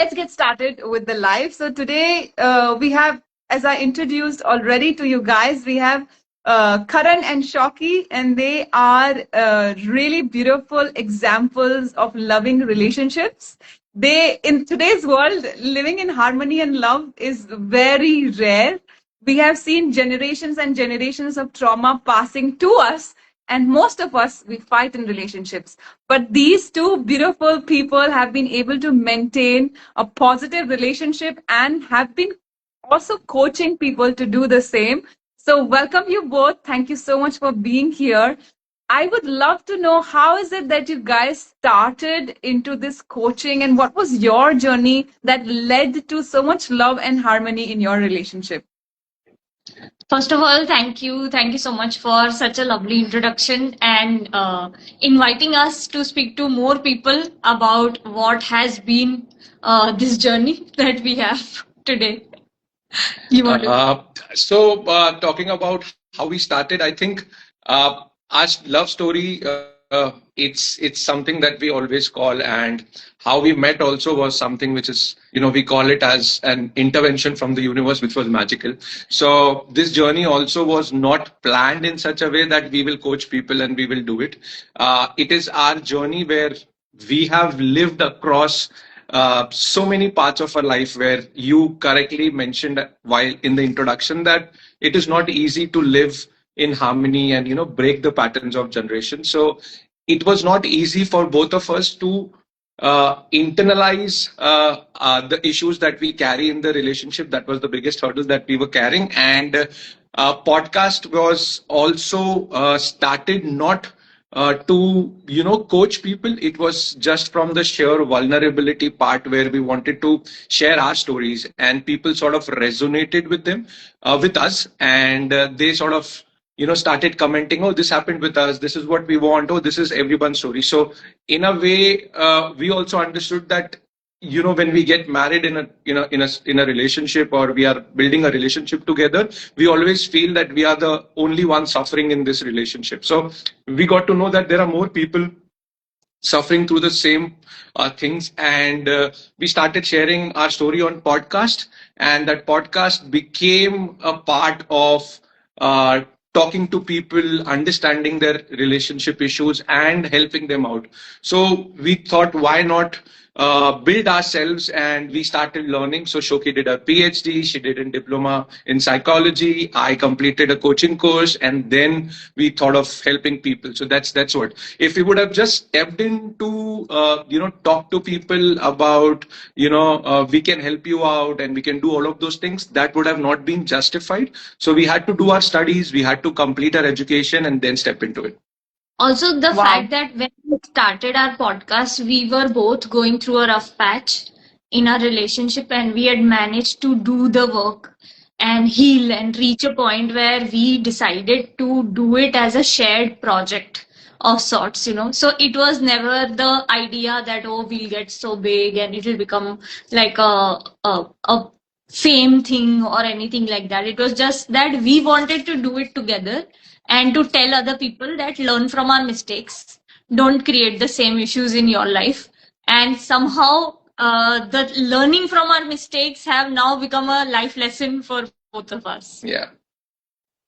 let's get started with the live. So today we have, as I introduced already to you guys, we have Karan and Shoki, and they are really beautiful examples of loving relationships. In today's world, living in harmony and love is very rare. We have seen generations and generations of trauma passing to us, and most of us, we fight in relationships. But these two beautiful people have been able to maintain a positive relationship and have been also coaching people to do the same. So welcome you both. Thank you so much for being here. I would love to know, how is it that you guys started into this coaching, and what was your journey that led to so much love and harmony in your relationship? First of all, thank you. Thank you so much for such a lovely introduction and inviting us to speak to more people about what has been this journey that we have today. You want to? Talking about how we started, I think our love story, it's something that we always call, and how we met also was something which is, we call it as an intervention from the universe, which was magical. So this journey also was not planned in such a way that we will coach people and we will do it. It is our journey where we have lived across so many parts of our life, where you correctly mentioned while in the introduction that it is not easy to live in harmony and break the patterns of generation. So it was not easy for both of us to internalize the issues that we carry in the relationship. That was the biggest hurdle that we were carrying. And podcast was also started not to coach people. It was just from the sheer vulnerability part, where we wanted to share our stories, and people sort of resonated with them, with us, and they sort of started commenting, oh, this happened with us, this is what we want, oh, this is everyone's story. So in a way, we also understood that when we get married in a relationship, or we are building a relationship together, we always feel that we are the only one suffering in this relationship. So we got to know that there are more people suffering through the same things, and we started sharing our story on podcast, and that podcast became a part of talking to people, understanding their relationship issues, and helping them out. So we thought, why not build ourselves, and we started learning. So Shoki did a PhD, she did a diploma in psychology, I completed a coaching course, and then we thought of helping people. So that's what. If we would have just stepped into talk to people about we can help you out and we can do all of those things, that would have not been justified. So we had to do our studies, we had to complete our education, and then step into it. Also, the Wow. fact that when we started our podcast, we were both going through a rough patch in our relationship, and we had managed to do the work and heal and reach a point where we decided to do it as a shared project of sorts. So it was never the idea that, oh, we'll get so big and it will become like a fame thing or anything like that. It was just that we wanted to do it together and to tell other people that learn from our mistakes, don't create the same issues in your life. And somehow the learning from our mistakes have now become a life lesson for both of us. Yeah.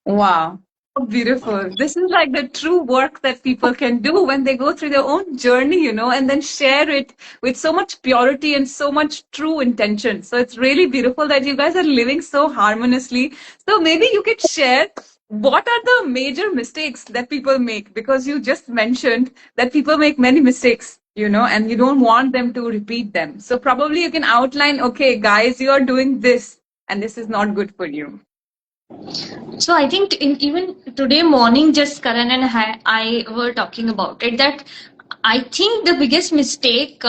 Wow. So beautiful. This is like the true work that people can do when they go through their own journey, and then share it with so much purity and so much true intention. So it's really beautiful that you guys are living so harmoniously. So maybe you could share, what are the major mistakes that people make? Because you just mentioned that people make many mistakes, and you don't want them to repeat them. So probably you can outline, okay, guys, you are doing this, and this is not good for you. So I think even today morning, just Karan and I were talking about it, that I think the biggest mistake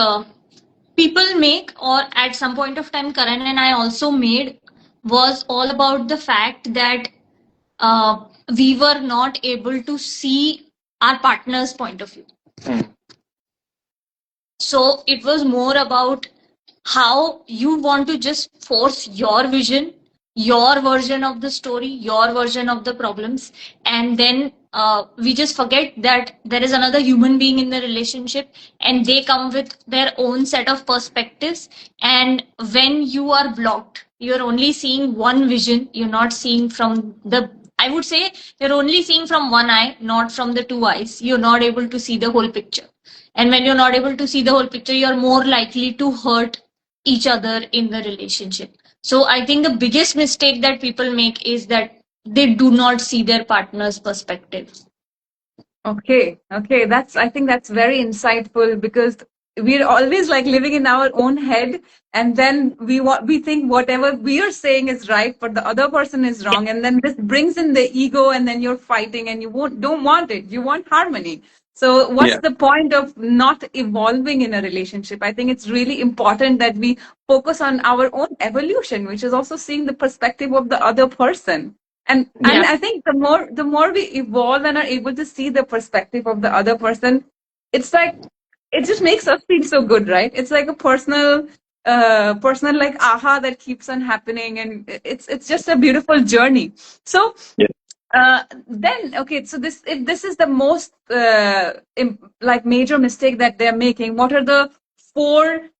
people make, or at some point of time Karan and I also made, was all about the fact that we were not able to see our partner's point of view. So it was more about how you want to just force your vision, your version of the story, your version of the problems, and then we just forget that there is another human being in the relationship, and they come with their own set of perspectives. And when you are blocked, you're only seeing one vision. You're not seeing from the, I would say, you're only seeing from one eye, not from the two eyes. You're not able to see the whole picture. And when you're not able to see the whole picture, you're more likely to hurt each other in the relationship. So I think the biggest mistake that people make is that they do not see their partner's perspective. Okay, okay. I think that's very insightful because we're always like living in our own head, and then we think whatever we are saying is right, but the other person is wrong, and then this brings in the ego, and then you're fighting, and you don't want it. You want harmony. So what's Yeah. the point of not evolving in a relationship? I think it's really important that we focus on our own evolution, which is also seeing the perspective of the other person. And Yeah. I think the more we evolve and are able to see the perspective of the other person, it's like it just makes us feel so good, right? It's like a personal like aha that keeps on happening, and it's just a beautiful journey. So then okay, so this if this is the most like major mistake that they're making, what are the four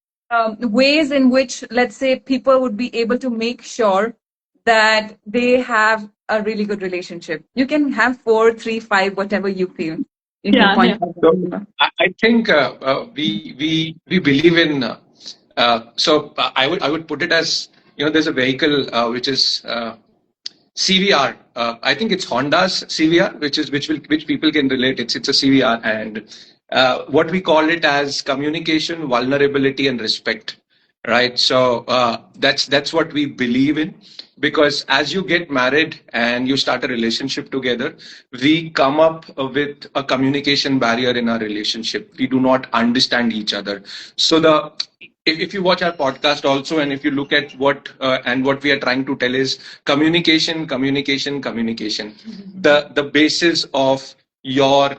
ways in which, let's say, people would be able to make sure that they have a really good relationship? You can have four, three, five, whatever you feel. You can Yeah, point yeah. out the So number. I think we believe in. I would put it as, there's a vehicle which is CVR. I think it's Honda's CVR, which people can relate. It's a CVR, and what we call it as communication, vulnerability, and respect. Right. So that's what we believe in, because as you get married and you start a relationship together, we come up with a communication barrier in our relationship. We do not understand each other. So if you watch our podcast also, and if you look at what we are trying to tell is communication, communication, communication. The basis of your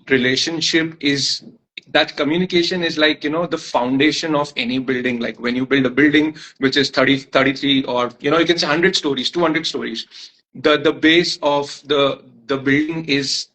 relationship is that communication is, like, the foundation of any building. Like when you build a building which is 30, 33, or you can say 100 stories, 200 stories, the base of the building is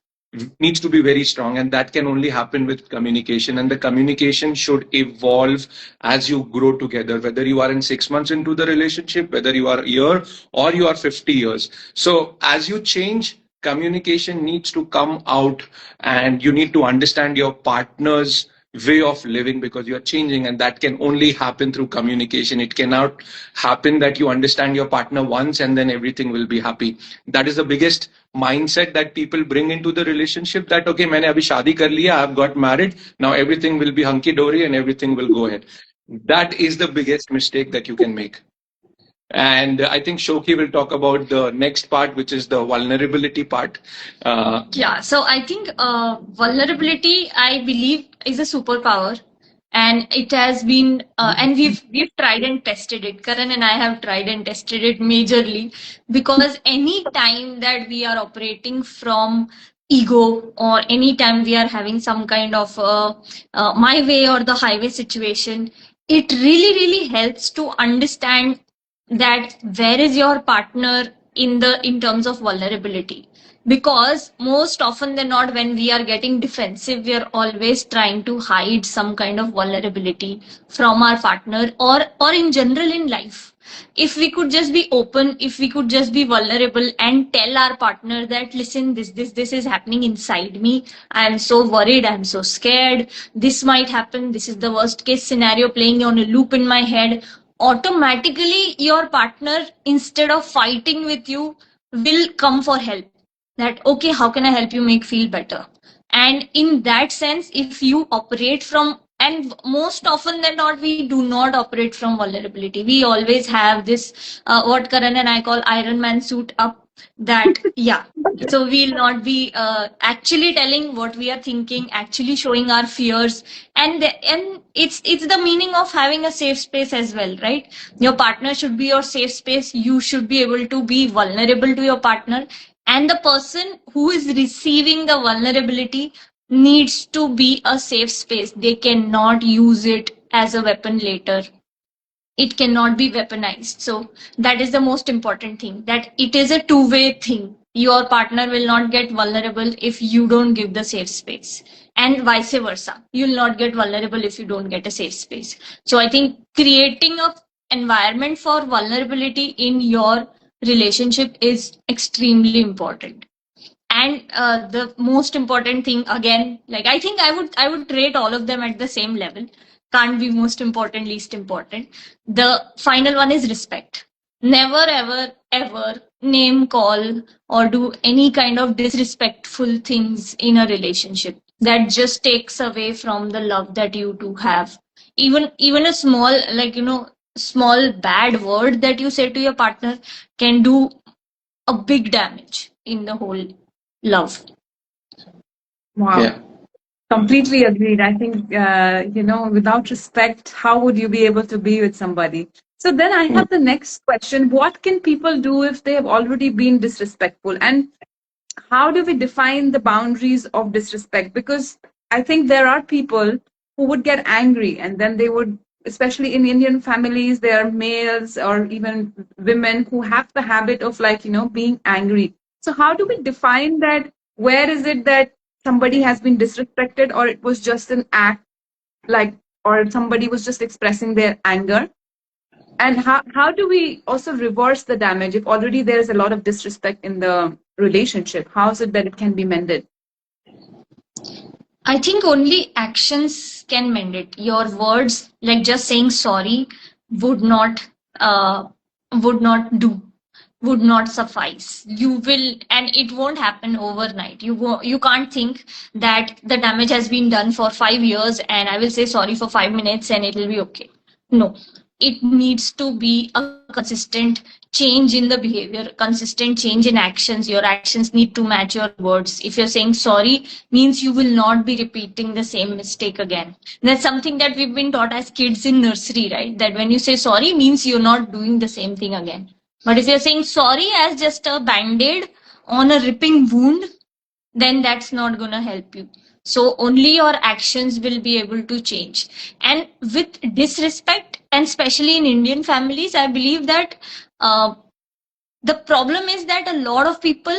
needs to be very strong, and that can only happen with communication. And the communication should evolve as you grow together, whether you are in 6 months into the relationship, whether you are a year, or you are 50 years. So as you change, communication needs to come out, and you need to understand your partner's way of living, because you are changing, and that can only happen through communication. It cannot happen that you understand your partner once and then everything will be happy. That is the biggest mindset that people bring into the relationship, that okay, maine abhi shaadi kar liya, I've got married, now everything will be hunky dory and everything will go ahead. That is the biggest mistake that you can make. And I think Shoki will talk about the next part, which is the vulnerability part. Yeah, so I think vulnerability, I believe, is a superpower, and it has been, and we've tried and tested it. Karan and I have tried and tested it majorly, because any time that we are operating from ego, or any time we are having some kind of my way or the highway situation, it really really helps to understand that where is your partner in terms of vulnerability. Because most often than not, when we are getting defensive, we are always trying to hide some kind of vulnerability from our partner, or in general in life. If we could just be open, if we could just be vulnerable and tell our partner that, listen, this is happening inside me, I am so worried, I am so scared, this might happen, this is the worst case scenario playing on a loop in my head, automatically your partner, instead of fighting with you, will come for help. That, okay, how can I help you make feel better? And in that sense, if you operate from, and most often than not, we do not operate from vulnerability. We always have this what Karan and I call Iron Man suit up, that yeah, so we'll not be actually telling what we are thinking, actually showing our fears. And it's the meaning of having a safe space as well, right? Your partner should be your safe space. You should be able to be vulnerable to your partner, and the person who is receiving the vulnerability needs to be a safe space. They cannot use it as a weapon later. It cannot be weaponized. So that is the most important thing, that it is a two-way thing. Your partner will not get vulnerable if you don't give the safe space, and vice versa. You'll not get vulnerable if you don't get a safe space. So I think creating a environment for vulnerability in your relationship is extremely important. And the most important thing, again, like, I think I would rate all of them at the same level. Can't be most important, least important. The final one is respect. Never ever ever name call or do any kind of disrespectful things in a relationship. That just takes away from the love that you two have. Even a small, like, small bad word that you say to your partner can do a big damage in the whole love. Wow. Yeah. Completely agreed. I think, without respect, how would you be able to be with somebody? So then I have the next question. What can people do if they have already been disrespectful? And how do we define the boundaries of disrespect? Because I think there are people who would get angry and then they would, especially in Indian families, there are males or even women who have the habit of, like, being angry. So how do we define that? Where is it that somebody has been disrespected, or it was just an act, like, or somebody was just expressing their anger? And how do we also reverse the damage if already there is a lot of disrespect in the relationship? How is it that it can be mended? I think only actions can mend it. Your words, like just saying sorry, would not uh, would not do, would not suffice. You will, and it won't happen overnight. You can't think that the damage has been done for 5 years and I will say sorry for 5 minutes and it will be okay. No, it needs to be a consistent change in the behavior, consistent change in actions. Your actions need to match your words. If you're saying sorry, means you will not be repeating the same mistake again. That's something that we've been taught as kids in nursery, right? That when you say sorry means you're not doing the same thing again. But if you're saying sorry as just a band-aid on a ripping wound, then that's not going to help you. So only your actions will be able to change. And with disrespect, and especially in Indian families, I believe that uh, the problem is that a lot of people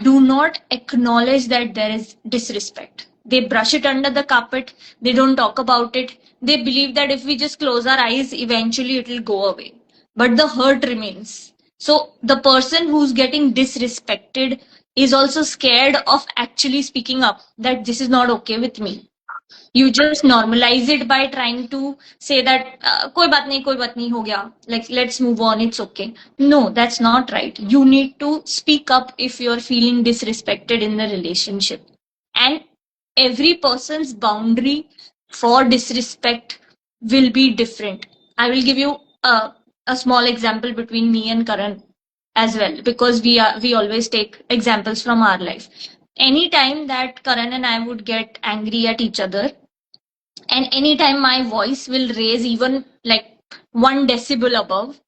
do not acknowledge that there is disrespect. They brush it under the carpet. They don't talk about it. They believe that if we just close our eyes, eventually it will go away. But the hurt remains. So the person who's getting disrespected is also scared of actually speaking up that this is not okay with me. You just normalize it by trying to say that koi baat nahi ho gaya, like let's move on, it's okay. No, that's not right. You need to speak up if you're feeling disrespected in the relationship. And every person's boundary for disrespect will be different. I will give you a small example between me and Karan as well, because we always take examples from our life. Anytime that Karan and I would get angry at each other, and anytime my voice will raise even like 1 decibel above,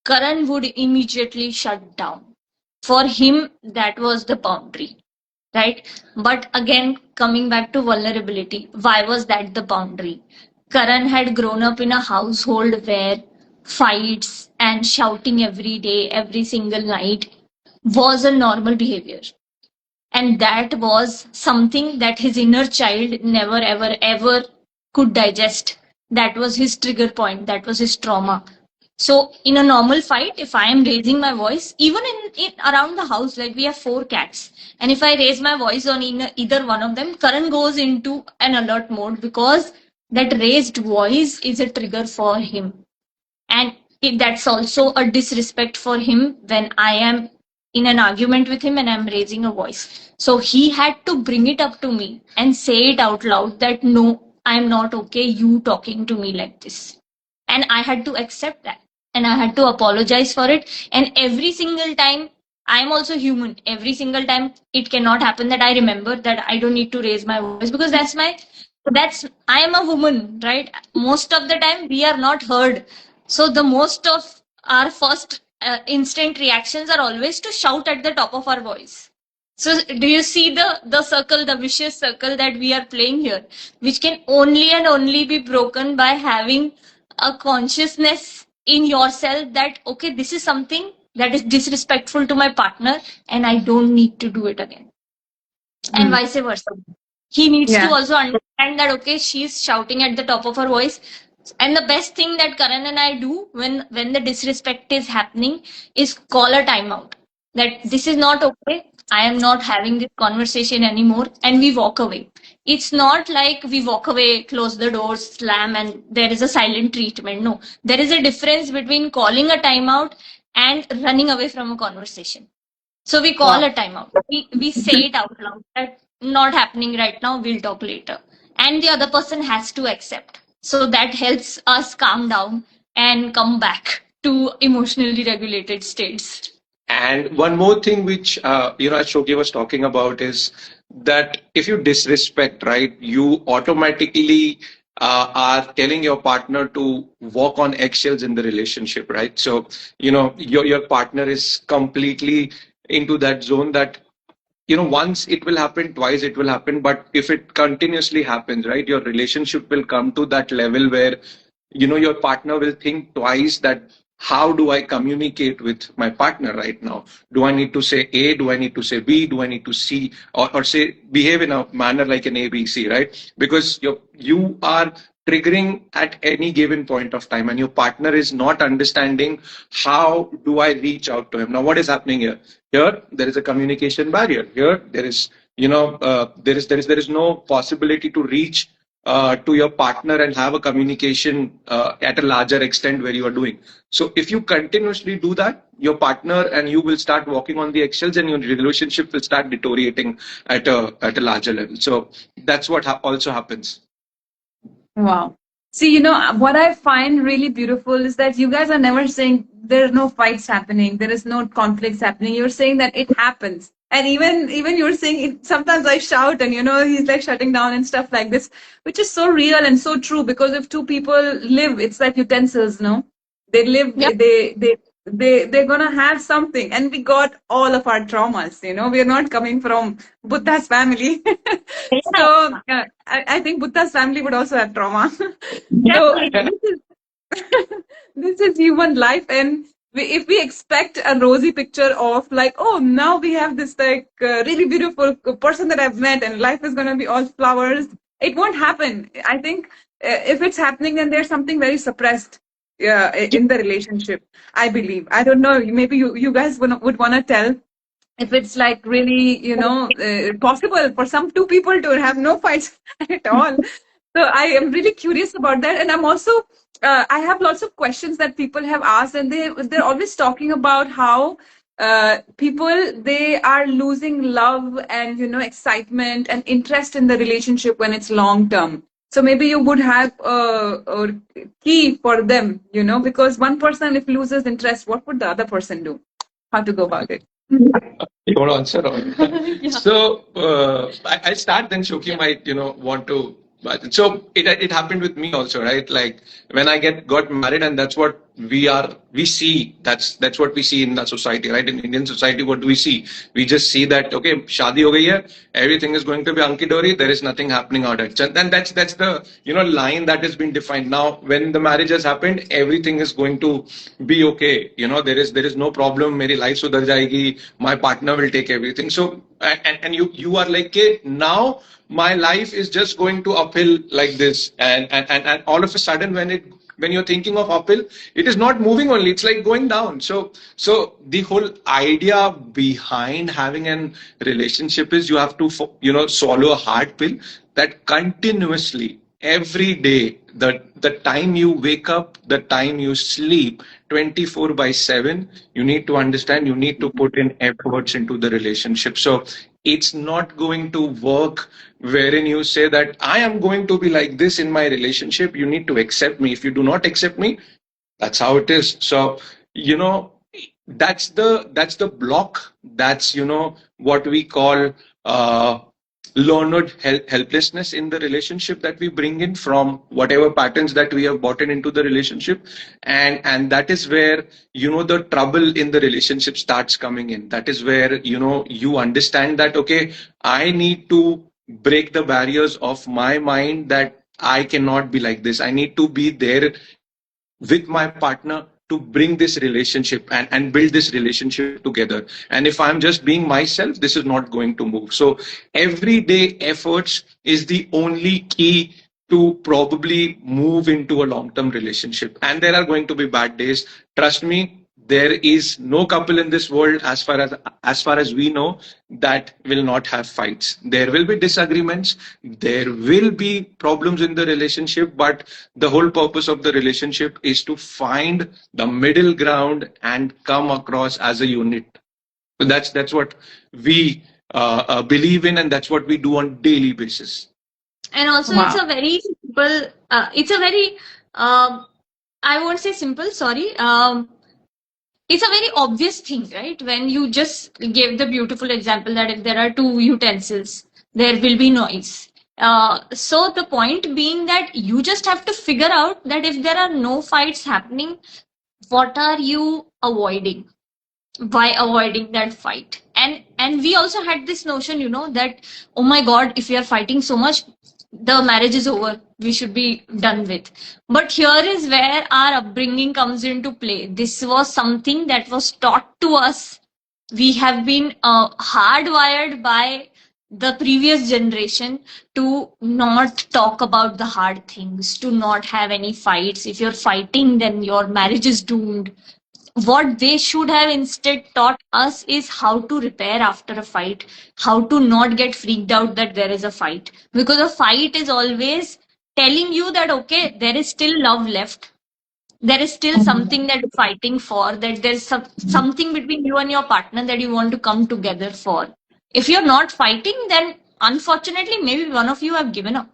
Karan would immediately shut down. For him, that was the boundary, right? But again, coming back to vulnerability, why was that the boundary? Karan had grown up in a household where fights and shouting every day, every single night was a normal behavior. And that was something that his inner child never, ever, ever could digest. That was his trigger point, that was his trauma. So, in a normal fight, if I am raising my voice, even in around the house, like we have 4 cats, and if I raise my voice on either one of them, Karan goes into an alert mode because that raised voice is a trigger for him. And that's also a disrespect for him when I am in an argument with him and I'm raising a voice. So he had to bring it up to me and say it out loud that no, I'm not okay, you talking to me like this. And I had to accept that and I had to apologize for it. And every single time, I'm also human. Every single time, it cannot happen that I remember that I don't need to raise my voice, because that's I am a woman, right? Most of the time we are not heard. So the most of our first instant reactions are always to shout at the top of our voice. So do you see the circle, the vicious circle that we are playing here, which can only and only be broken by having a consciousness in yourself that okay, this is something that is disrespectful to my partner, and I don't need to do it again. And Mm. vice versa. He needs to Yeah. also understand that okay, she's shouting at the top of her voice. And the best thing that Karan and I do when the disrespect is happening is call a timeout. That this is not okay. I am not having this conversation anymore, and we walk away. It's not like we walk away, close the doors, slam, and there is a silent treatment. No, there is a difference between calling a timeout and running away from a conversation. So we call Wow. a timeout. We say it out loud that not happening right now, we'll talk later. And the other person has to accept. So that helps us calm down and come back to emotionally regulated states. And one more thing which as Shoki was talking about is that if you disrespect, right, you automatically are telling your partner to walk on eggshells in the relationship, right? So your partner is completely into that zone that once it will happen, twice it will happen, but if it continuously happens, right, your relationship will come to that level where your partner will think twice that how do I communicate with my partner right now? Do I need to say A? Do I need to say B? Do I need to C? Or say behave in a manner like an ABC, right? Because you are triggering at any given point of time and your partner is not understanding how do I reach out to him. Now what is happening here? Here there is a communication barrier. Here there is there is no possibility to reach to your partner and have a communication at a larger extent where you are doing. So if you continuously do that, your partner and you will start walking on the eggshells and your relationship will start deteriorating at a larger level. So that's what also happens. Wow. See, what I find really beautiful is that you guys are never saying there are no fights happening, there is no conflicts happening. You're saying that it happens. And even you're saying it, sometimes I shout and he's like shutting down and stuff like this, which is so real and so true because if two people live, it's like utensils, no? They live, Yep. they're gonna have something. And we got all of our traumas, we're not coming from Buddha's family. So I think Buddha's family would also have trauma. So Definitely. this is this is human life, and if we expect a rosy picture of like, oh, now we have this like really beautiful person that I've met, and life is gonna be all flowers, it won't happen. I think if it's happening, then there's something very suppressed. Yeah, in the relationship, I believe. I don't know. Maybe you guys would want to tell if it's like really possible for some two people to have no fights at all. So I am really curious about that, and I'm also I have lots of questions that people have asked, and they're always talking about how people, they are losing love and excitement and interest in the relationship when it's long term. So maybe you would have a key for them, because one person, if loses interest, what would the other person do? How to go about it? You want to answer? Or? Yeah. So I'll start. Then Shoki might want to. But so it happened with me also, right? Like when I got married, and that's what we see. That's what we see in the society, right? In Indian society, what do we see? We just see that okay, shadi ho gayi hai, everything is going to be hunky dory. There is nothing happening out there. And that's the line that has been defined. Now when the marriage has happened, everything is going to be okay. There is no problem. Meri life sudhar jayegi. My partner will take everything. So and you are like, okay, now my life is just going to uphill like this, and all of a sudden when you're thinking of uphill, it is not moving only, it's like going down. So the whole idea behind having an relationship is you have to swallow a hard pill that continuously every day, the time you wake up, the time you sleep, 24 by 7, you need to understand, you need to put in efforts into the relationship. So it's not going to work wherein you say that I am going to be like this in my relationship, you need to accept me. If you do not accept me, that's how it is. So that's the block. That's what we call uh, learned helplessness in the relationship that we bring in from whatever patterns that we have brought in into the relationship, and that is where the trouble in the relationship starts coming in. That is where you understand that okay, I need to break the barriers of my mind that I cannot be like this. I need to be there with my partner to bring this relationship and build this relationship together. And if I'm just being myself, this is not going to move. So everyday efforts is the only key to probably move into a long term relationship. And there are going to be bad days. Trust me, there is no couple in this world, as far as we know, that will not have fights. There will be disagreements, there will be problems in the relationship, but the whole purpose of the relationship is to find the middle ground and come across as a unit. So that's what we believe in, and that's what we do on daily basis. And also, it's Wow. a very simple, it's a very, um, I won't say simple, sorry. It's a very obvious thing, right? When you just gave the beautiful example that if there are two utensils, there will be noise. So the point being that you just have to figure out that if there are no fights happening, what are you avoiding? By avoiding that fight? And we also had this notion, that, oh my god, if we are fighting so much, the marriage is over, we should be done with. But here is where our upbringing comes into play. This was something that was taught to us. We have been hardwired by the previous generation to not talk about the hard things, to not have any fights. If you're fighting, then your marriage is doomed. What they should have instead taught us is how to repair after a fight, how to not get freaked out that there is a fight. Because a fight is always telling you that, okay, there is still love left. There is still something that you're fighting for, that there's something between you and your partner that you want to come together for. If you're not fighting, then unfortunately, maybe one of you have given up.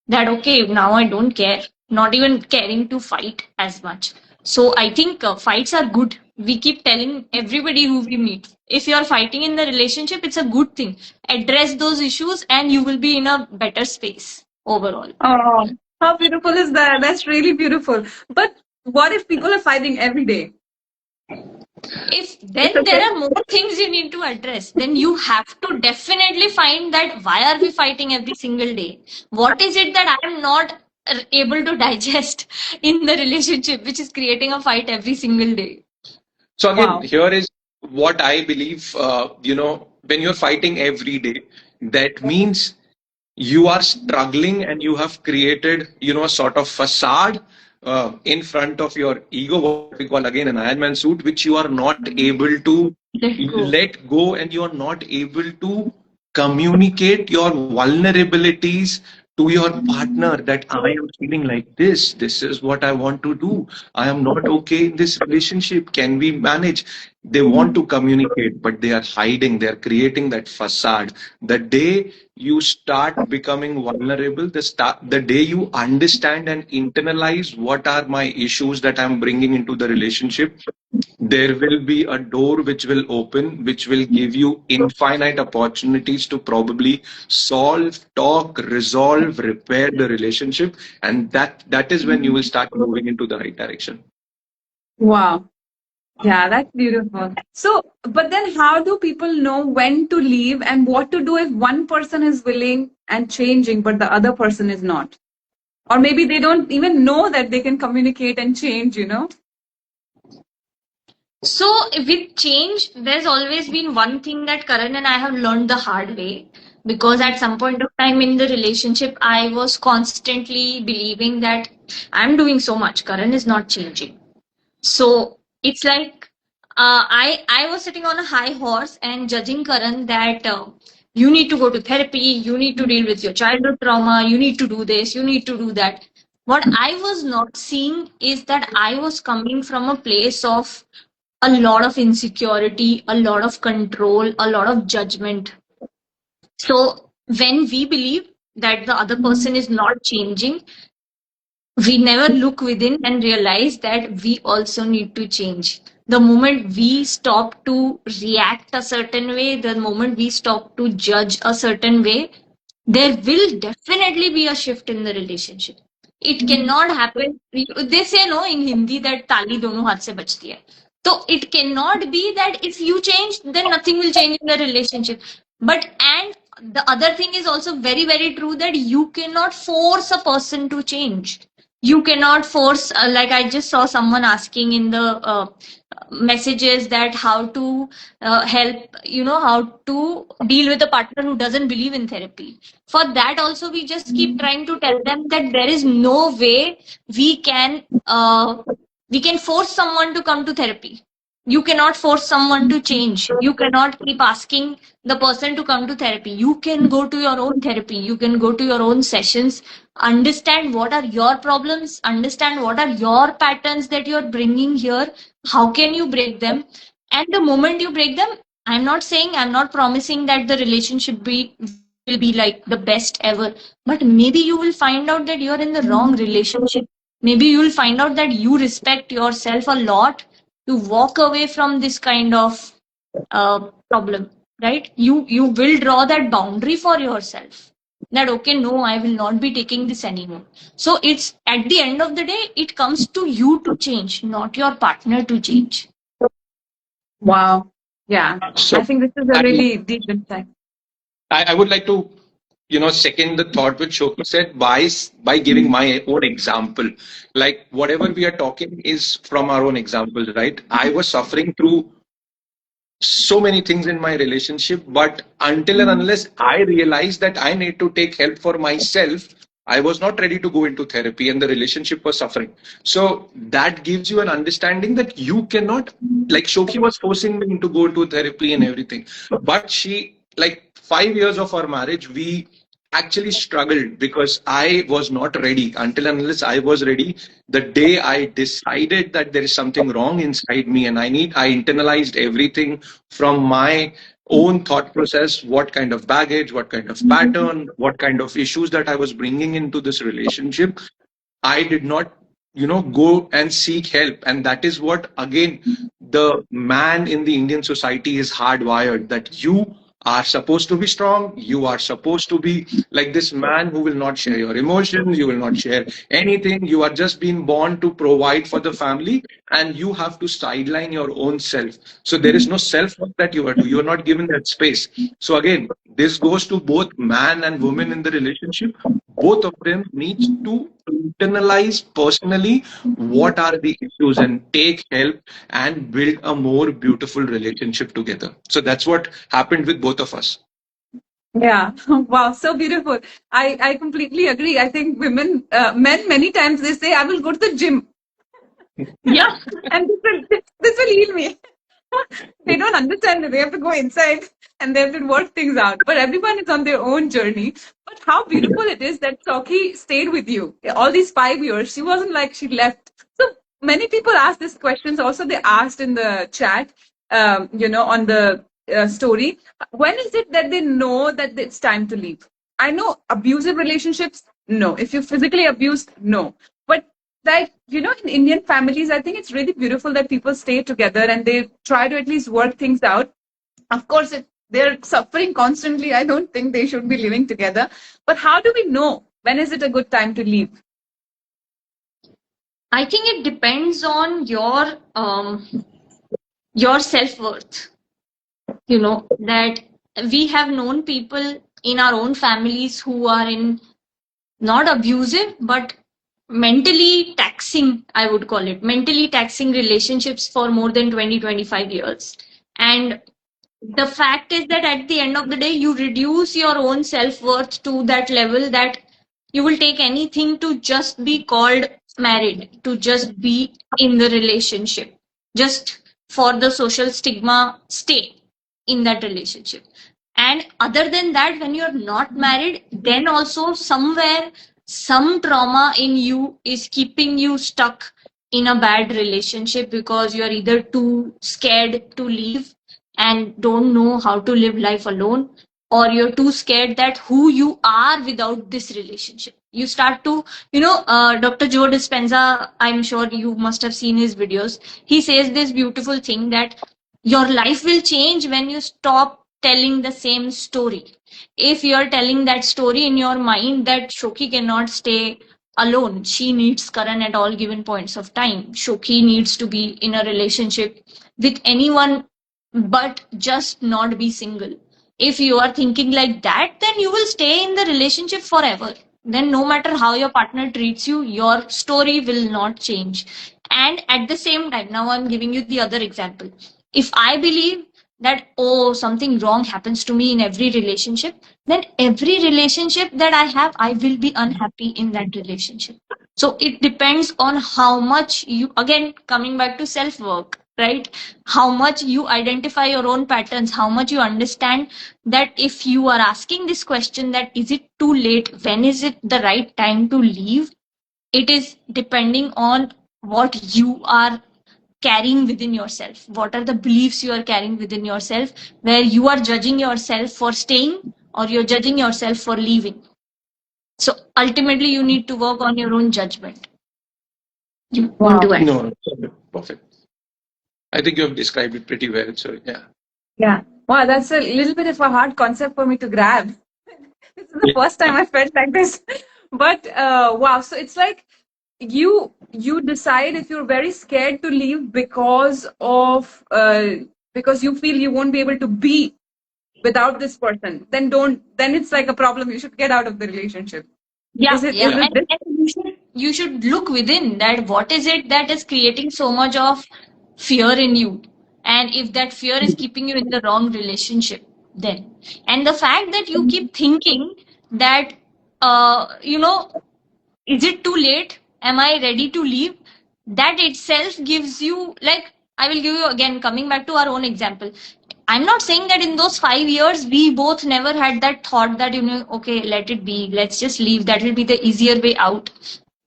That, okay, now I don't care, not even caring to fight as much. So I think fights are good. We keep telling everybody who we meet, if you're fighting in the relationship, it's a good thing. Address those issues and you will be in a better space overall. Oh, how beautiful is that? That's really beautiful. But what if people are fighting every day? If It's then there okay. are more things you need to address, then you have to definitely find that why are we fighting every single day? What is it that I am not able to digest in the relationship, which is creating a fight every single day? So again, Wow. here is what I believe. When you're fighting every day, that means you are struggling and you have created, a sort of facade in front of your ego, what we call again an Iron Man suit, which you are not able to Let go. let go, and you are not able to communicate your vulnerabilities to your partner, that I am feeling like this is what I want to do, I am not okay in this relationship, can we manage? They want to communicate, but they are hiding, they are creating that facade. The day you start becoming vulnerable, the day you understand and internalize what are my issues that I'm bringing into the relationship, there will be a door which will open, which will give you infinite opportunities to probably solve, talk, resolve, repair the relationship, and that is when you will start moving into the right direction. Wow. Yeah, that's beautiful. So, but then how do people know when to leave and what to do if one person is willing and changing, but the other person is not? Or maybe they don't even know that they can communicate and change? So with change, there's always been one thing that Karan and I have learned the hard way. Because at some point of time in the relationship, I was constantly believing that I'm doing so much, Karan is not changing. So it's like I was sitting on a high horse and judging Karan that you need to go to therapy, you need to deal with your childhood trauma, you need to do this, you need to do that. What I was not seeing is that I was coming from a place of a lot of insecurity, a lot of control, a lot of judgment. So when we believe that the other person is not changing, we never look within and realize that we also need to change. The moment we stop to react a certain way, the moment we stop to judge a certain way, there will definitely be a shift in the relationship. It cannot happen. They say no in Hindi that tali dono haath se bachti hai. So it cannot be that if you change, then nothing will change in the relationship. But and the other thing is also very, very true that you cannot force a person to change. You cannot force, like I just saw someone asking in the messages that how to help, how to deal with a partner who doesn't believe in therapy. For that also, we just keep trying to tell them that there is no way we can we can force someone to come to therapy. You cannot force someone to change. You cannot keep asking the person to come to therapy. You can go to your own therapy. You can go to your own sessions, understand what are your problems, understand what are your patterns that you're bringing here, how can you break them. And the moment you break them, I'm not saying, I'm not promising that the relationship will be like the best ever, but maybe you will find out that you're in the wrong relationship. Maybe you'll find out that you respect yourself a lot to walk away from this kind of problem, right? You will draw that boundary for yourself, that okay, no, I will not be taking this anymore. So it's, at the end of the day, it comes to you to change, not your partner to change. Wow. Yeah. I So think this is a I, really deep insight. I would like to, second the thought which Shoki said by giving my own example. Like whatever we are talking is from our own examples, right? I was suffering through so many things in my relationship, but until and unless I realized that I need to take help for myself, I was not ready to go into therapy and the relationship was suffering. So that gives you an understanding that you cannot, like Shoki was forcing me to go to therapy and everything, but she, like 5 years of our marriage, we actually struggled because I was not ready. Until and unless I was ready, the day I decided that there is something wrong inside me and I internalized everything from my own thought process, what kind of baggage, what kind of pattern, what kind of issues that I was bringing into this relationship. I did not, go and seek help. And that is what, again, the man in the Indian society is hardwired, that you are supposed to be strong. You are supposed to be like this man who will not share your emotions. You will not share anything. You are just being born to provide for the family, and you have to sideline your own self. So there is no self work that you are doing. You are not given that space. So again, this goes to both man and woman in the relationship. Both of them need to internalize personally what are the issues and take help and build a more beautiful relationship together. So that's what happened with both of us. Yeah. Wow. So beautiful. I completely agree. I think men, many times they say, I will go to the gym. Yeah. And this will heal me. They don't understand that they have to go inside and they have to work things out. But everyone is on their own journey. But how beautiful it is that Soki stayed with you all these 5 years. She wasn't like she left. So many people ask these questions. Also, they asked in the chat, on the story. When is it that they know that it's time to leave? I know abusive relationships, no. If you're physically abused, no. But like in Indian families, I think it's really beautiful that people stay together and they try to at least work things out. Of course, if they're suffering constantly, I don't think they should be living together. But how do we know when is it a good time to leave? I think it depends on your self-worth. That we have known people in our own families who are in, not abusive, but mentally taxing, I would call it, mentally taxing relationships for more than 20-25 years. And the fact is that at the end of the day, you reduce your own self-worth to that level that you will take anything to just be called married, to just be in the relationship, just for the social stigma, stay in that relationship. And other than that, when you're not married, then also somewhere some trauma in you is keeping you stuck in a bad relationship, because you're either too scared to leave and don't know how to live life alone, or you're too scared that who you are without this relationship. You start to, Dr. Joe Dispenza, I'm sure you must have seen his videos. He says this beautiful thing that your life will change when you stop telling the same story. If you're telling that story in your mind that Shoki cannot stay alone, she needs Karan at all given points of time, Shoki needs to be in a relationship with anyone but just not be single. If you are thinking like that, then you will stay in the relationship forever, then no matter how your partner treats you, your story will not change. And at the same time, now I'm giving you the other example. If I believe that, oh, something wrong happens to me in every relationship, then every relationship that I have, I will be unhappy in that relationship. So it depends on how much you, again, coming back to self work, right? How much you identify your own patterns, how much you understand that if you are asking this question, that is it too late, when is it the right time to leave, it is depending on what you are carrying within yourself, what are the beliefs you are carrying within yourself, where you are judging yourself for staying or you're judging yourself for leaving. So ultimately you need to work on your own judgment. You want to Wow. add? No, perfect. I think you have described it pretty well. So yeah. Yeah. Wow, that's a little bit of a hard concept for me to grab. This is the Yeah. first time I felt like this. But wow, so it's like you decide if you're very scared to leave because you feel you won't be able to be without this person, then don't, then it's like a problem. You should get out of the relationship. Yeah, yeah. Is Yeah. it this? And you should look within that, what is it that is creating so much of fear in you? And if that fear is keeping you in the wrong relationship, then, and the fact that you keep thinking that, you know, is it too late? Am I ready to leave? That itself gives you, like, I will give you again, coming back to our own example. I'm not saying that in those 5 years we both never had that thought that, okay, let it be, let's just leave, that will be the easier way out.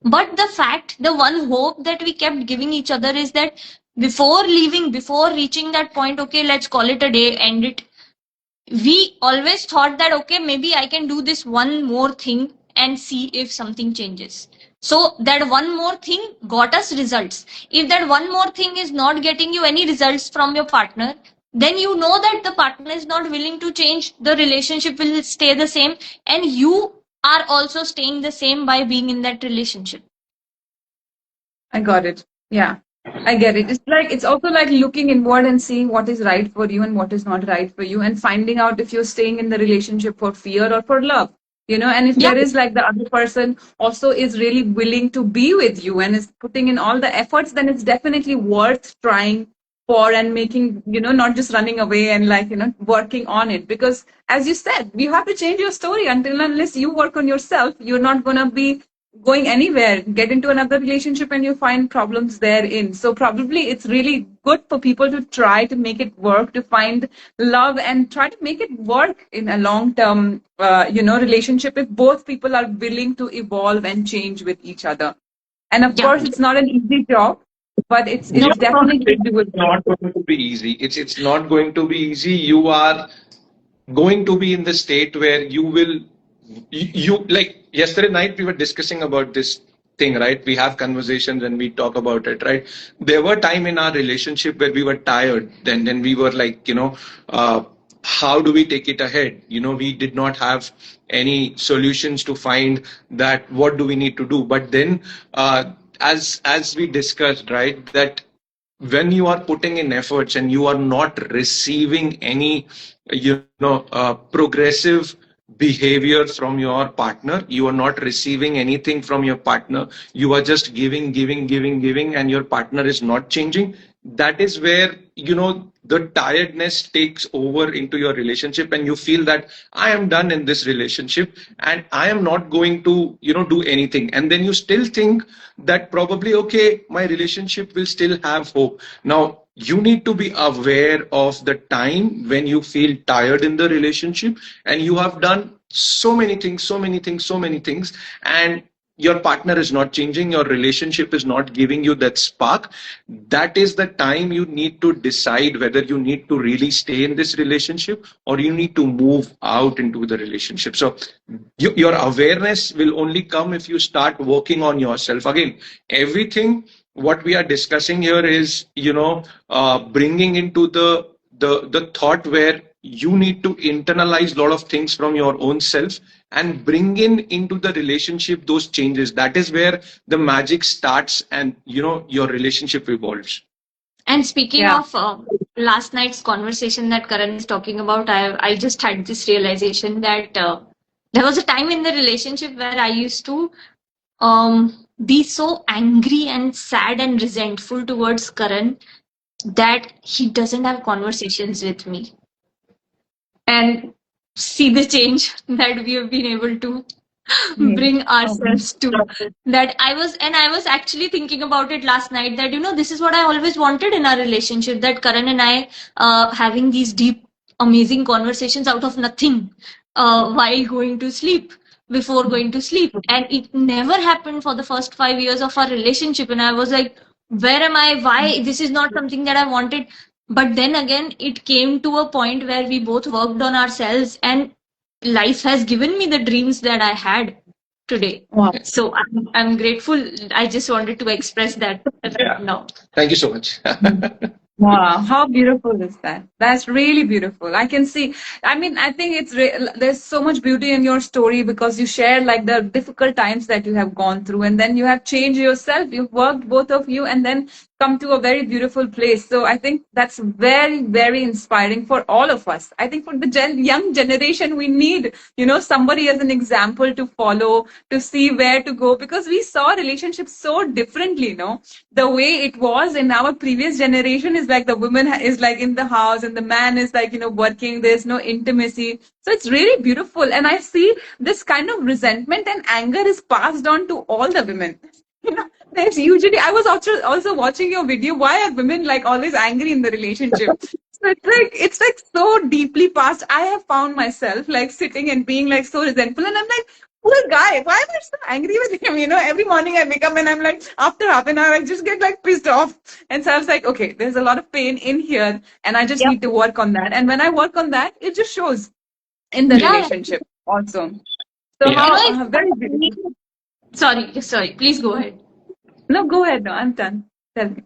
But the fact, the one hope that we kept giving each other is that before leaving, before reaching that point, okay, let's call it a day, end it, we always thought that, okay, maybe I can do this one more thing and see if something changes. So that one more thing got us results. If that one more thing is not getting you any results from your partner, then you know that the partner is not willing to change, the relationship will stay the same, and you are also staying the same by being in that relationship. I got it. Yeah, I get it. It's like it's also like looking inward and seeing what is right for you and what is not right for you, and finding out if you're staying in the relationship for fear or for love. And if Yeah. there is like the other person also is really willing to be with you and is putting in all the efforts, then it's definitely worth trying for and making, not just running away and like, working on it. Because as you said, you have to change your story. Until unless you work on yourself, you're not going to be going anywhere. Get into another relationship and you find problems therein. So probably it's really good for people to try to make it work, to find love and try to make it work in a long term relationship, if both people are willing to evolve and change with each other. And of Yeah. course it's not an easy job, but it's No. it's No, no, definitely it's doable. not going to be easy. It's not going to be easy. You are going to be in the state where you like yesterday night we were discussing about this thing, right? We have conversations and we talk about it, right? There were time in our relationship where we were tired, then we were like, uh, how do we take it ahead? We did not have any solutions to find that what do we need to do. But then as we discussed, right, that when you are putting in efforts and you are not receiving any progressive behavior from your partner, you are not receiving anything from your partner, you are just giving, and your partner is not changing. That is where the tiredness takes over into your relationship, and you feel that I am done in this relationship and I am not going to do anything. And then you still think that probably, okay, my relationship will still have hope. Now you need to be aware of the time when you feel tired in the relationship and you have done so many things, and your partner is not changing, your relationship is not giving you that spark. That is the time you need to decide whether you need to really stay in this relationship or you need to move out into the relationship. So your awareness will only come if you start working on yourself. Again, everything what we are discussing here is bringing into the thought where you need to internalize a lot of things from your own self and bring in into the relationship those changes. That is where the magic starts, and your relationship evolves. And speaking Yeah. of last night's conversation that Karan is talking about, I just had this realization that There was a time in the relationship where I used to be so angry and sad and resentful towards Karan that he doesn't have conversations with me. And see the change that we have been able to Hmm. bring Okay. ourselves to. That I was actually thinking about it last night, that this is what I always wanted in our relationship, that Karan and I having these deep amazing conversations out of nothing while going to sleep, before going to sleep, and it never happened for the first 5 years of our relationship. And I was like, where am I? Why this is not something that I wanted? But then again, it came to a point where we both worked on ourselves, and life has given me the dreams that I had today. Wow. So I'm grateful. I just wanted to express that right now. Thank you so much. Wow, how beautiful is that? That's really beautiful. I can see. I mean, I think there's so much beauty in your story because you share like the difficult times that you have gone through, and then you have changed yourself. You've worked, both of you, and then come to a very beautiful place. So I think that's very, very inspiring for all of us. I think for the young generation, we need, somebody as an example to follow, to see where to go, because we saw relationships so differently, the way it was in our previous generation is like the woman is like in the house and the man is like working. There's no intimacy, so it's really beautiful. And I see this kind of resentment and anger is passed on to all the women. There's usually, I was also watching your video, why are women like always angry in the relationship? So it's like so deeply past. I have found myself like sitting and being like so resentful, and I'm like, poor guy, why am I so angry with him? Every morning I wake up and I'm like, after half an hour, I just get like pissed off. And so I was like, okay, there's a lot of pain in here, and I just Yep. need to work on that. And when I work on that, it just shows in the Yeah. relationship also. So Yeah. how It's very beautiful. sorry. Please go ahead. No, go ahead. No, I'm done. Tell me.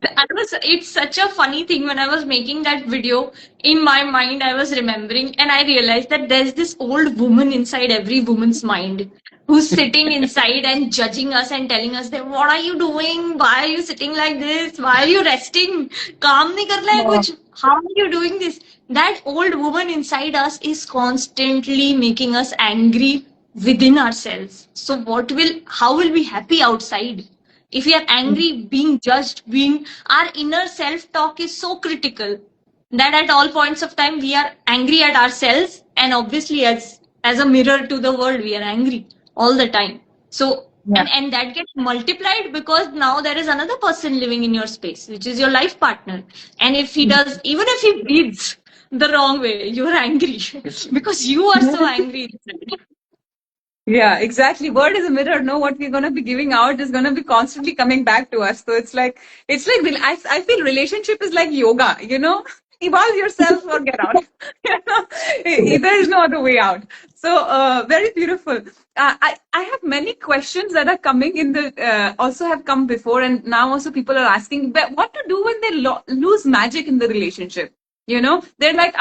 It's such a funny thing. When I was making that video, in my mind I was remembering, and I realized that there's this old woman inside every woman's mind who's sitting inside and judging us and telling us that, what are you doing? Why are you sitting like this? Why are you resting? काम नहीं करना है Yeah. कुछ? How are you doing this? That old woman inside us is constantly making us angry within ourselves. So how will we happy outside? If we are angry, being judged, being, our inner self talk is so critical that at all points of time we are angry at ourselves, and obviously as a mirror to the world we are angry all the time. So Yeah. and that gets multiplied because now there is another person living in your space, which is your life partner. And if he does, even if he breathes the wrong way, you're angry because you are so angry inside. Yeah, exactly. Word is a mirror. No, what we're gonna be giving out is gonna be constantly coming back to us. So it's like I feel relationship is like yoga. Evolve yourself or get out. There is no other way out. So very beautiful. I have many questions that are coming in the also have come before, and now also people are asking what to do when they lose magic in the relationship. They're like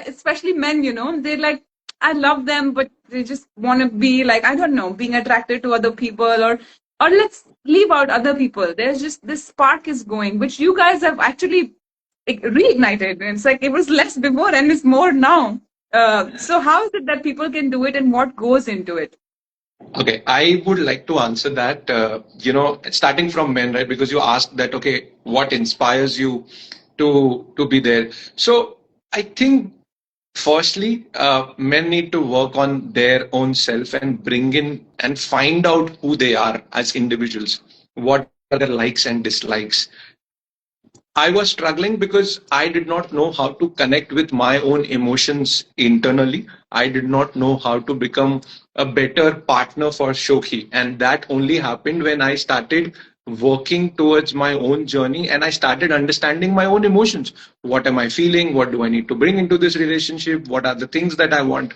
especially men. They're like, I love them, but they just want to be like, I don't know, being attracted to other people, or let's leave out other people. There's just this spark is going, which you guys have actually reignited. It's like it was less before and it's more now. So how is it that people can do it, and what goes into it? Okay, I would like to answer that, starting from men, right? Because you asked that, okay, what inspires you to be there? So I think firstly, men need to work on their own self and bring in and find out who they are as individuals. What are their likes and dislikes? I was struggling because I did not know how to connect with my own emotions internally. I did not know how to become a better partner for Shoki. And that only happened when I started working towards my own journey and I started understanding my own emotions. What am I feeling? What do I need to bring into this relationship? What are the things that I want?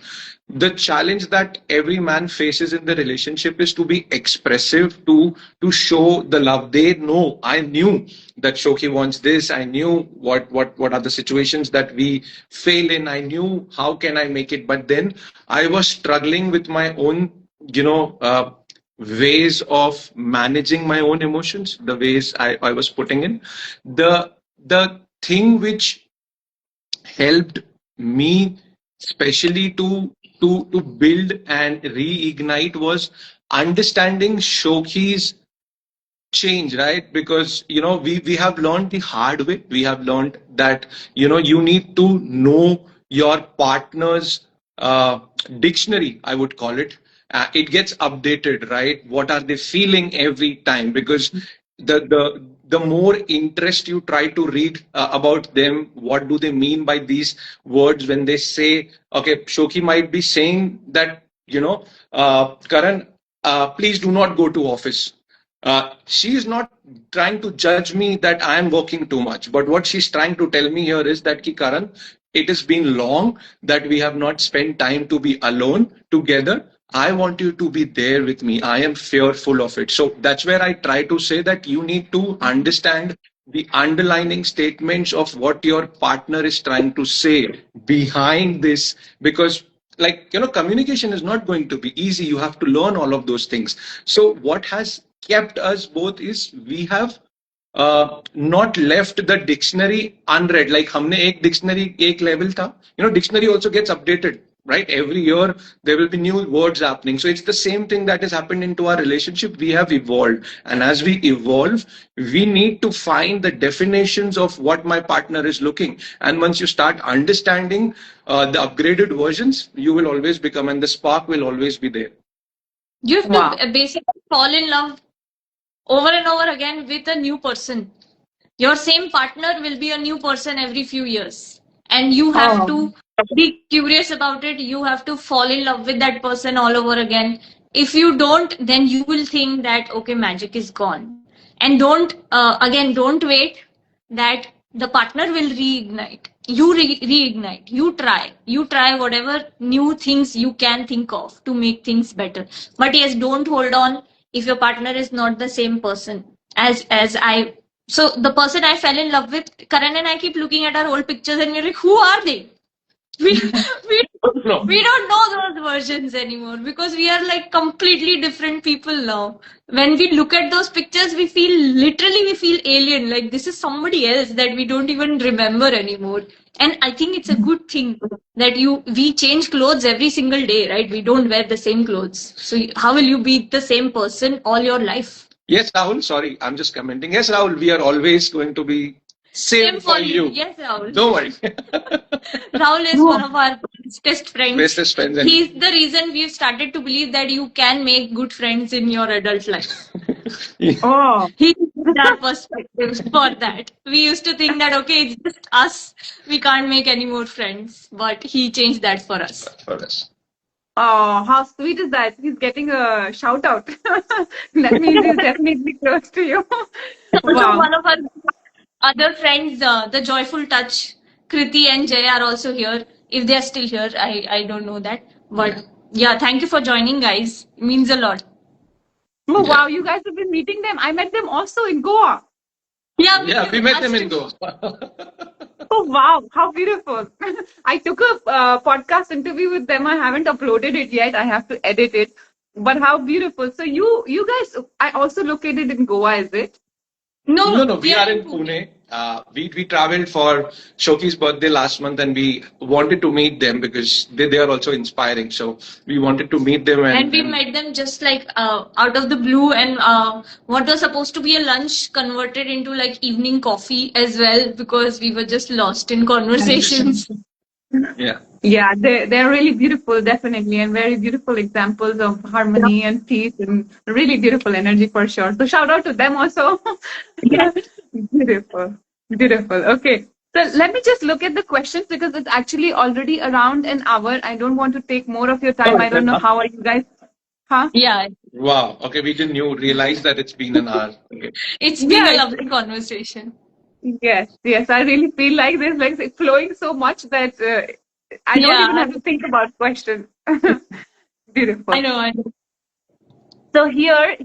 The challenge that every man faces in the relationship is to be expressive, to show the love. They know, I knew that Shoki wants this. I knew what are the situations that we fail in. I knew how can I make it, but then I was struggling with my own, ways of managing my own emotions, the ways I was putting in. The thing which helped me, especially to to build and reignite was understanding Shoki's change, right? Because we have learned the hard way. We have learned that you need to know your partner's dictionary, I would call it. It gets updated, right? What are they feeling every time? Because the more interest you try to read about them, what do they mean by these words when they say, okay, Shoki might be saying that, Karan, please do not go to office. She is not trying to judge me that I am working too much, but what she's trying to tell me here is that, Ki Karan, it has been long that we have not spent time to be alone together. I want you to be there with me. I am fearful of it. So that's where I try to say that you need to understand the underlining statements of what your partner is trying to say behind this, because communication is not going to be easy. You have to learn all of those things. So what has kept us both is we have not left the dictionary unread. Like हमने एक dictionary एक level था. Dictionary also gets updated, right? Every year there will be new words happening. So it's the same thing that has happened into our relationship. We have evolved, and as we evolve, we need to find the definitions of what my partner is looking. And once you start understanding the upgraded versions, you will always become, and the spark will always be there. You have Wow. to basically fall in love over and over again with a new person. Your same partner will be a new person every few years. And you have Oh, to be curious about it. You have to fall in love with that person all over again. If you don't, then you will think that, okay, magic is gone. And don't wait that the partner will reignite. You reignite. You try. You try whatever new things you can think of to make things better. But yes, don't hold on if your partner is not the same person as I. So the person I fell in love with, Karan and I keep looking at our old pictures and we're like, who are they? We we No. we don't know those versions anymore because we are like completely different people now. When we look at those pictures, we feel alien. Like this is somebody else that we don't even remember anymore. And I think it's a good thing that we change clothes every single day, right? We don't wear the same clothes. So how will you be the same person all your life? Yes, Rahul. Sorry, I'm just commenting. Yes, Rahul, we are always going to be same Same for for you. you. Yes, Rahul. Don't worry. Rahul is one wow. of our bestest friends. Bestest friends, and He's the reason we've started to believe that you can make good friends in your adult life. Oh, He changed our perspective for that. We used to think that, okay, it's just us. We can't make any more friends. But he changed that for us. for us. oh, how sweet is that? He's getting a shout out. That means he's definitely close to you. Also, Wow. one of our other friends, the Joyful Touch, Kriti and Jay are also here. If they are still here, I don't know that. But yeah, thank you for joining, guys. It means a lot. Oh, Yeah. wow. You guys have been meeting them. I met them also in Goa. Yeah, Yeah, we met them in Goa. Oh, wow. How beautiful. I took a podcast interview with them. I haven't uploaded it yet. I have to edit it. But how beautiful. So you guys are also located in Goa, is it? No, No, no, we we are are in in Pune. Pune. We traveled for Shoki's birthday last month, and we wanted to meet them because they are also inspiring. So we wanted to meet them, And we and met them just like out of the blue, and what was supposed to be a lunch converted into like evening coffee as well because we were just lost in conversations. yeah. Yeah, they're really beautiful, definitely, and very beautiful examples of harmony and peace and really beautiful energy for sure. So shout out to them also. Yeah. Beautiful, beautiful. Okay, so let me just look at the questions because it's actually already around an hour. I don't want to take more of your Oh, time. I is don't it know up? how are you guys, huh? Yeah, Wow. Okay, we didn't realize that it's been an hour. Okay. it's been Yeah, a lovely conversation. yes, yes. I really feel like this, like it's flowing so much that I don't even Yeah, have to think about questions. I Beautiful. know. I know. So here,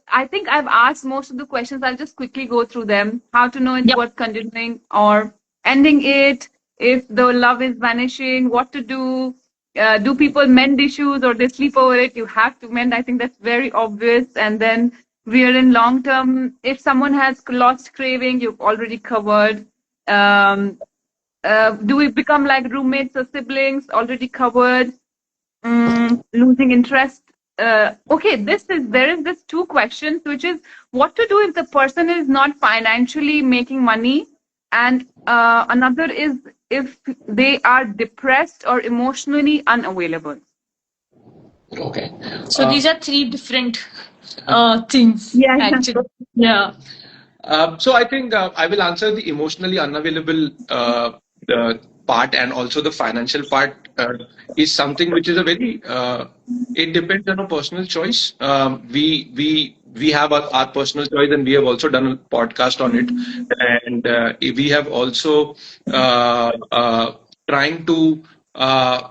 I think I've asked most of the questions. I'll just quickly go through them. How to know it's Yep. worth continuing or ending it? If the love is vanishing, what to do? Do people mend issues or they sleep over it? You have to mend. I think that's very obvious. And then we are in long term. If someone has lost craving, you've already covered. Um, Do we become like roommates or siblings? Already covered. Losing interest. Okay, there is this two questions, which is what to do if the person is not financially making money, and another is if they are depressed or emotionally unavailable. Okay. So Uh, these are three different things, Yeah, actually. Yeah. So I think I will answer the emotionally unavailable part, and also the financial part is something which is a very it depends on a personal choice. We have our personal choice, and we have also done a podcast on it, and we have also trying to uh,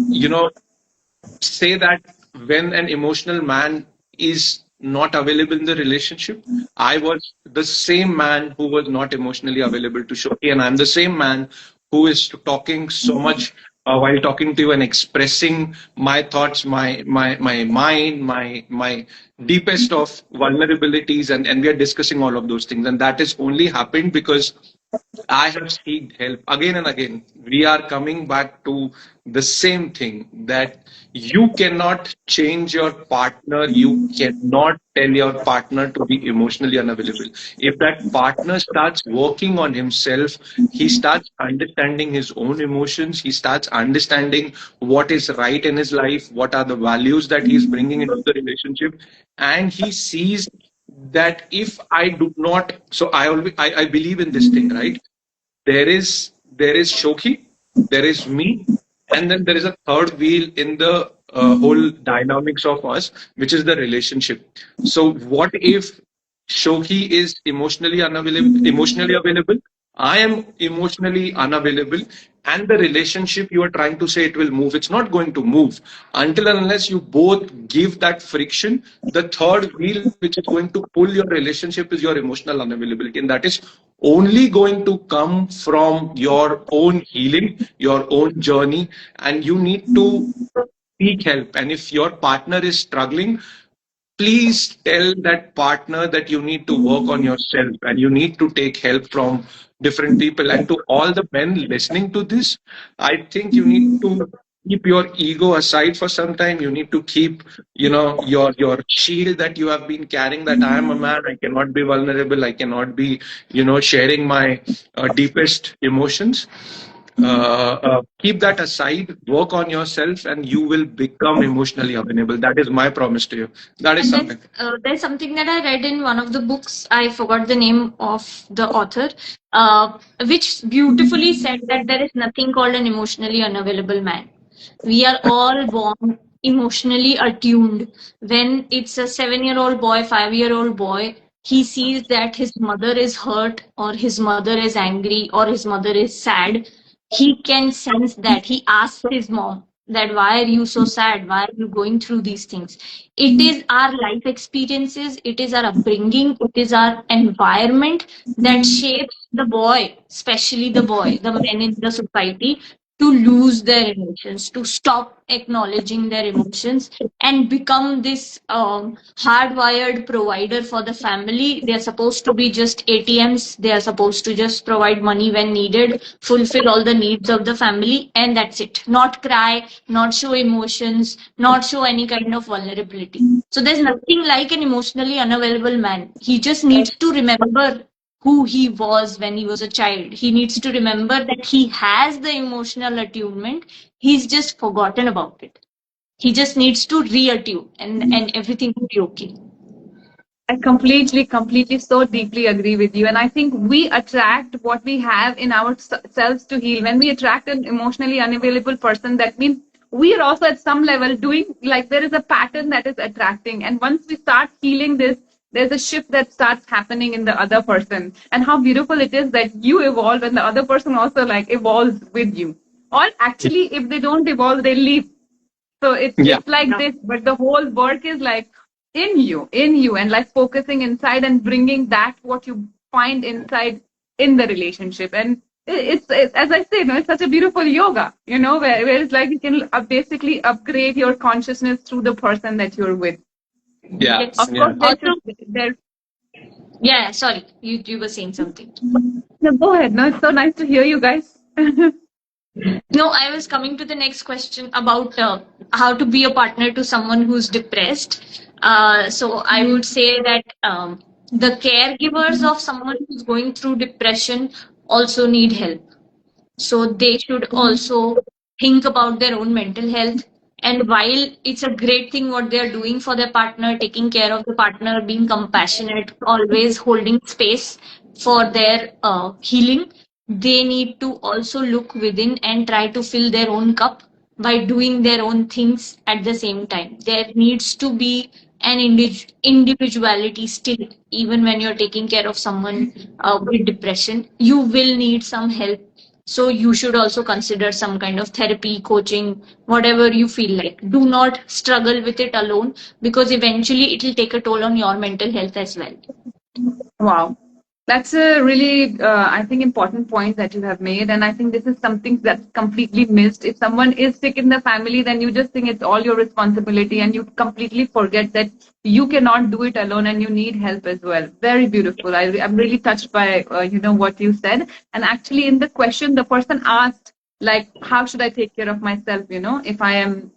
you know say that when an emotional man is not available in the relationship, I was the same man who was not emotionally available to Shoki, and I'm the same man who is talking so much while talking to you and expressing my thoughts, my mind, my deepest of vulnerabilities, and we are discussing all of those things, and that is only happened because I have seeked help again and again. We are coming back to the same thing that you cannot change your partner. You cannot tell your partner to be emotionally unavailable. If that partner starts working on himself, he starts understanding his own emotions, he starts understanding what is right in his life, what are the values that he's bringing into the relationship, and he sees that if I do not, so I believe in this thing, right? There is Shoki, there is me, and then there is a third wheel in the whole dynamics of us, which is the relationship. So what if Shoki is emotionally available? I am emotionally unavailable, and the relationship you are trying to say it will move. It's not going to move until and unless you both give that friction. The third wheel, which is going to pull your relationship, is your emotional unavailability, and that is only going to come from your own healing, your own journey, and you need to seek help. And if your partner is struggling, please tell that partner that you need to work on yourself and you need to take help from different people. And to all the men listening to this, I think you need to keep your ego aside for some time. You need to keep, your shield that you have been carrying, that I am a man, I cannot be vulnerable, I cannot be, sharing my deepest emotions. Keep that aside, work on yourself, and you will become emotionally available. That is my promise to you. That is And something. there's something that I read in one of the books. I forgot the name of the author, which beautifully said that there is nothing called an emotionally unavailable man. We are all born emotionally attuned. When it's a 7-year-old boy, 5-year-old boy, he sees that his mother is hurt, or his mother is angry, or his mother is sad. He can sense that. He asks his mom that, why are you so sad? Why are you going through these things? It is our life experiences, it is our upbringing, it is our environment that shapes the boy, especially the boy, the men in the society, to lose their emotions, to stop acknowledging their emotions, and become this hardwired provider for the family. They are supposed to be just ATMs. They are supposed to just provide money when needed, fulfill all the needs of the family, and that's it. Not cry, not show emotions, not show any kind of vulnerability. So there's nothing like an emotionally unavailable man. He just needs to remember who he was when he was a child. He needs to remember that he has the emotional attunement. He's just forgotten about it. He just needs to reattune, and everything will be okay. I completely, so deeply agree with you. And I think we attract what we have in ourselves to heal. When we attract an emotionally unavailable person, that means we are also at some level doing, like, there is a pattern that is attracting. And once we start healing this, there's a shift that starts happening in the other person. And how beautiful it is that you evolve and the other person also like evolves with you. Or actually, if they don't evolve, they leave. So it's Yeah. it's like this, but the whole work is like in you, and like focusing inside and bringing that what you find inside in the relationship. And it's as I say, it's such a beautiful yoga, where it's like you can basically upgrade your consciousness through the person that you're with. Yeah. Yes. Of course, Yeah. there Also, should there. yeah, sorry, you were saying something. No, go ahead. No, it's so nice to hear you guys. No, I was coming to the next question about how to be a partner to someone who's depressed. So I would say that the caregivers of someone who's going through depression also need help, so they should also think about their own mental health. And while it's a great thing what they are doing for their partner, taking care of the partner, being compassionate, always holding space for their healing, they need to also look within and try to fill their own cup by doing their own things at the same time. There needs to be an individuality still. Even when you're taking care of someone with depression, you will need some help, so you should also consider some kind of therapy, coaching, whatever you feel like. Do not struggle with it alone, because eventually it will take a toll on your mental health as well. Wow. That's a really, I think, important point that you have made. And I think this is something that's completely missed. If someone is sick in the family, then you just think it's all your responsibility and you completely forget that you cannot do it alone and you need help as well. Very beautiful. I'm really touched by, what you said. And actually, in the question, the person asked, like, how should I take care of myself, if I am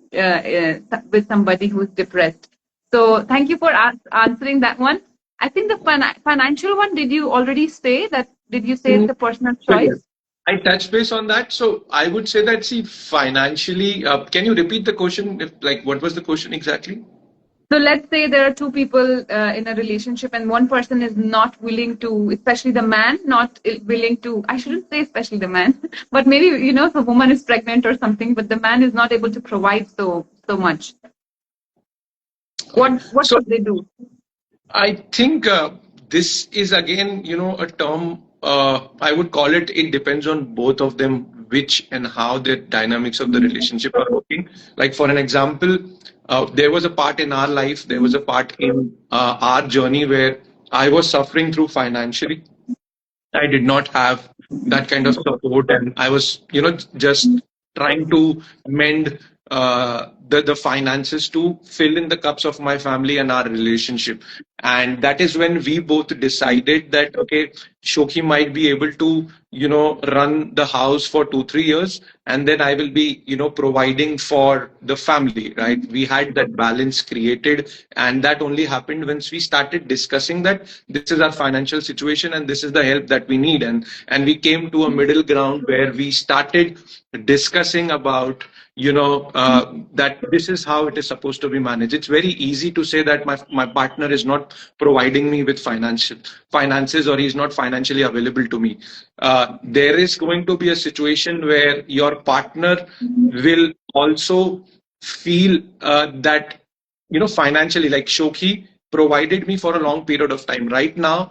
with somebody who's depressed. So thank you for answering that one. I think the financial one, did you already say that? Did you say it's a personal So yes, choice? I touched base on that. So I would say that, see, financially, can you repeat the question? If like, what was the question exactly? So let's say there are two people in a relationship, and one person is not willing to, especially the man, not willing to. I shouldn't say especially the man, but maybe the woman is pregnant or something, but the man is not able to provide so much. What So should they do? I think this is again, a term. I would call it. It depends on both of them, which and how the dynamics of the relationship are working. Like for an example, there was a part in our life. There was a part in our journey where I was suffering through financially. I did not have that kind of support, and I was, just trying to mend the finances to fill in the cups of my family and our relationship. And that is when we both decided that okay, Shoki might be able to, run the house for 2 3 years, and then I will be, providing for the family. Right? We had that balance created, and that only happened once we started discussing that this is our financial situation and this is the help that we need, and we came to a middle ground where we started discussing about that this is how it is supposed to be managed. It's very easy to say that my partner is not providing me with financial finances, or he's not financially available to me. There is going to be a situation where your partner will also feel that financially, like Shokhi provided me for a long period of time. Right now,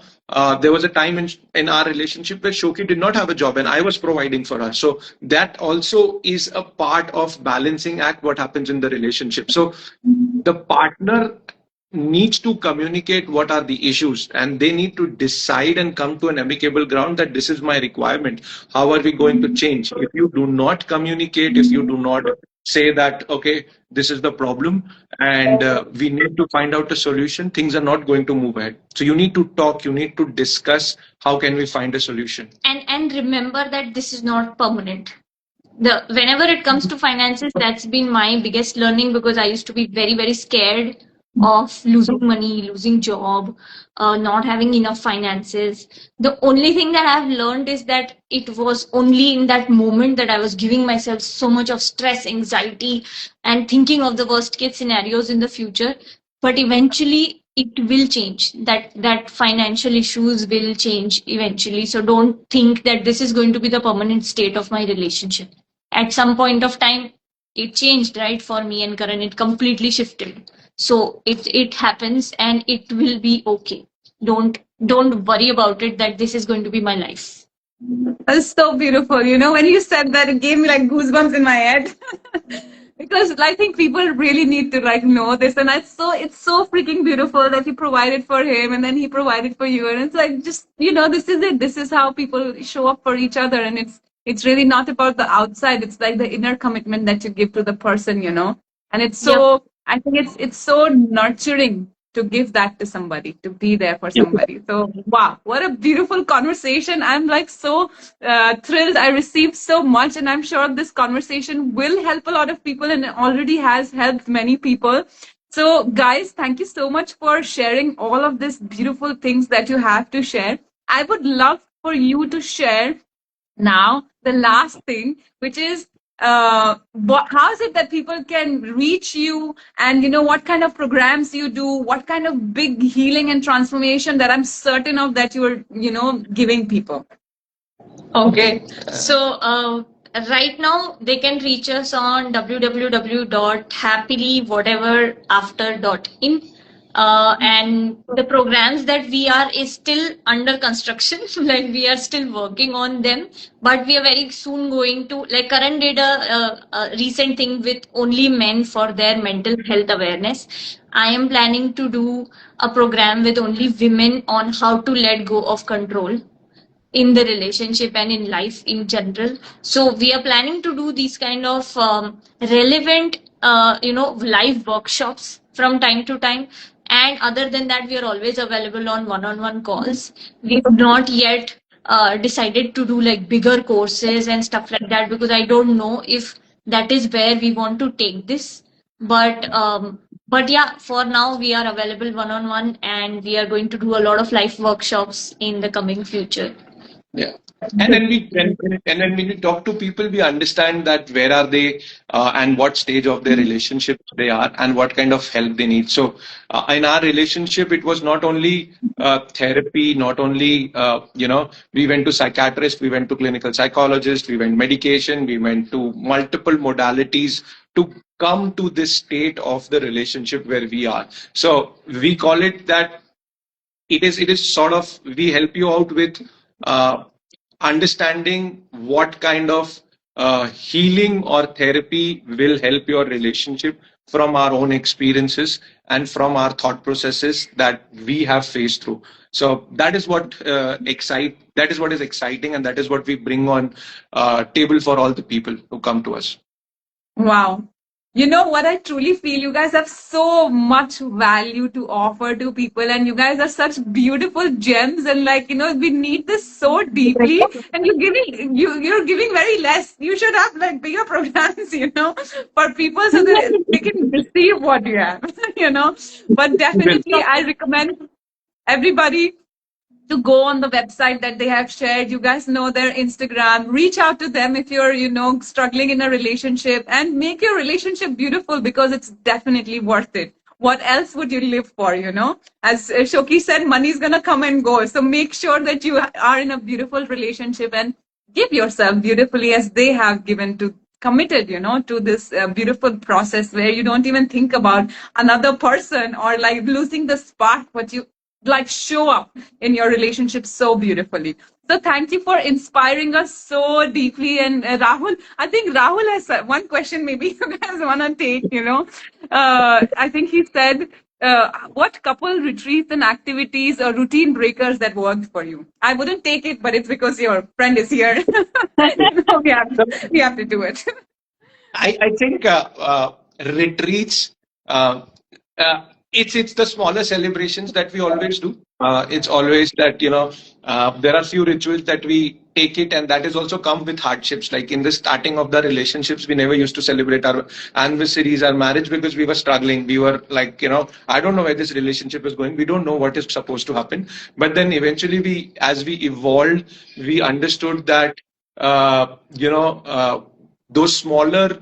there was a time in our relationship where Shoki did not have a job and I was providing for her. So that also is a part of balancing act what happens in the relationship. So the partner needs to communicate what are the issues, and they need to decide and come to an amicable ground that this is my requirement. How are we going to change? If you do not communicate, if you do not say that okay, this is the problem, and we need to find out a solution, things are not going to move ahead. So you need to talk, you need to discuss how can we find a solution. And remember that this is not permanent. The Whenever it comes to finances, that's been my biggest learning, because I used to be very, very scared of losing money, losing job, not having enough finances. The only thing that I've learned is that it was only in that moment that I was giving myself so much of stress, anxiety, and thinking of the worst case scenarios in the future. But eventually it will change. That financial issues will change eventually. So don't think that this is going to be the permanent state of my relationship. At some point of time it changed, right? For me and Karan, it completely shifted. So it happens and it will be okay. Don't worry about it that this is going to be my life. That's so beautiful. When you said that, it gave me like goosebumps in my head. Because I think people really need to like know this, and it's so freaking beautiful that you provided for him, and then he provided for you, and it's like just this is it. This is how people show up for each other, and it's really not about the outside. It's like the inner commitment that you give to the person, and it's Yep. so. I think it's so nurturing to give that to somebody, to be there for somebody. So, wow, what a beautiful conversation. I'm like so thrilled. I received so much, and I'm sure this conversation will help a lot of people and already has helped many people. So, guys, thank you so much for sharing all of these beautiful things that you have to share. I would love for you to share now the last thing, which is how is it that people can reach you, and what kind of programs you do, what kind of big healing and transformation that I'm certain of that you're giving people. Okay. So right now they can reach us on www.happilywhateverafter.in. And the programs that we are is still under construction. Like we are still working on them, but we are very soon going to, like Karan did a recent thing with only men for their mental health awareness. I am planning to do a program with only women on how to let go of control in the relationship and in life in general. So we are planning to do these kind of relevant live workshops from time to time. And other than that, we are always available on one-on-one calls. We've not yet decided to do like bigger courses and stuff like that, because I don't know if that is where we want to take this. But yeah, for now we are available one on one, and we are going to do a lot of live workshops in the coming future. Yeah. And then and then when we talk to people, we understand that where are they and what stage of their relationship they are and what kind of help they need. So in our relationship, it was not only therapy, not only we went to psychiatrist, we went to clinical psychologist, we went medication, we went to multiple modalities to come to this state of the relationship where we are. So we call it that it is sort of, we help you out with uh, understanding what kind of healing or therapy will help your relationship from our own experiences and from our thought processes that we have faced through. So that is what that is what is exciting, and that is what we bring on table for all the people who come to us. Wow. You know what I truly feel? You guys have so much value to offer to people, and you guys are such beautiful gems. And we need this so deeply. And you're giving very less. You should have like bigger programs, for people so that they can receive what you have, But definitely, I recommend everybody to go on the website that they have shared. You guys know their Instagram. Reach out to them if you're, struggling in a relationship, and make your relationship beautiful, because it's definitely worth it. What else would you live for, As Shoki said, money is going to come and go. So make sure that you are in a beautiful relationship and give yourself beautifully as they have given to committed to this beautiful process where you don't even think about another person or like losing the spark, but you like show up in your relationship so beautifully. So thank you for inspiring us so deeply. And Rahul, I think Rahul has one question maybe you guys want to take, I think he said, what couple retreats and activities or routine breakers that worked for you? I wouldn't take it, but it's because your friend is here. we, have, we have to do it. I think retreats. Uh, it's the smaller celebrations that we always do. It's always that there are few rituals that we take it, and that is also come with hardships. Like in the starting of the relationships, we never used to celebrate our anniversaries, our marriage, because we were struggling. We were like, I don't know where this relationship is going. We don't know what is supposed to happen. But then eventually, as we evolved, we understood that those smaller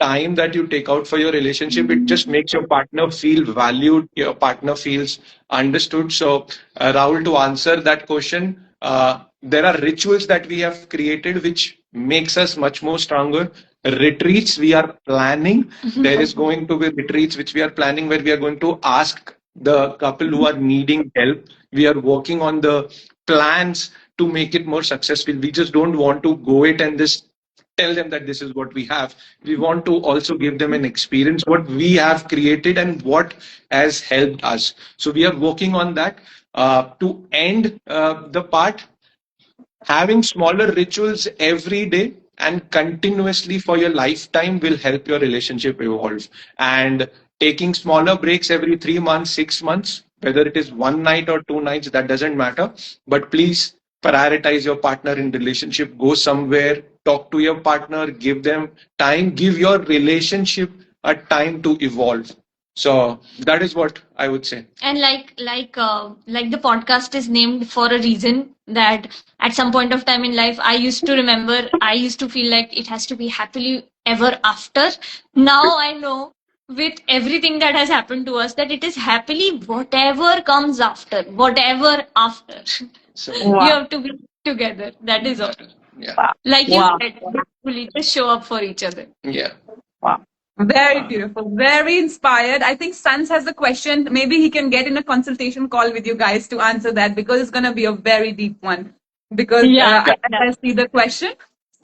time that you take out for your relationship, it just makes your partner feel valued, your partner feels understood. So Rahul, to answer that question, there are rituals that we have created which makes us much more stronger. Retreats we are planning. There is going to be retreats which we are planning, where we are going to ask the couple who are needing help. We are working on the plans to make it more successful. We just don't want to go it and just tell them that this is what we have. We want to also give them an experience, what we have created and what has helped us. So we are working on that. To end the part, having smaller rituals every day and continuously for your lifetime will help your relationship evolve. And taking smaller breaks every 3 months, 6 months, whether it is one night or 2 nights, that doesn't matter. But please prioritize your partner in relationship. Go somewhere, talk to your partner, give them time, give your relationship a time to evolve. So that is what I would say. And like the podcast is named for a reason, that at some point of time in life I used to remember, I used to feel like it has to be happily ever after. Now I know, with everything that has happened to us, that it is happily whatever comes after, whatever after. So You Wow. have to be together, that is all. yeah, Wow. Like you Wow. said, actually just show up for each other. yeah. Wow. Very beautiful. Very inspired. I think Sans has a question. Maybe he can get in a consultation call with you guys to answer that, because it's going to be a very deep one. Because Yeah, I see the question.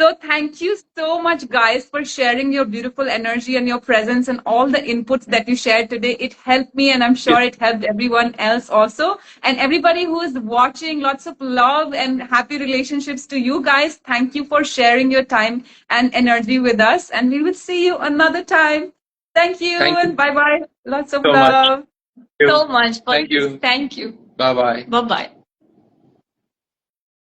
So thank you so much, guys, for sharing your beautiful energy and your presence and all the inputs that you shared today. It helped me, and I'm sure it helped everyone else also. And everybody who is watching, lots of love and happy relationships to you guys. Thank you for sharing your time and energy with us. And we will see you another time. Thank you Thank you and bye bye. Lots of so much. love. Thank you. so much for Thank this. you. Thank you. Bye bye. Bye bye.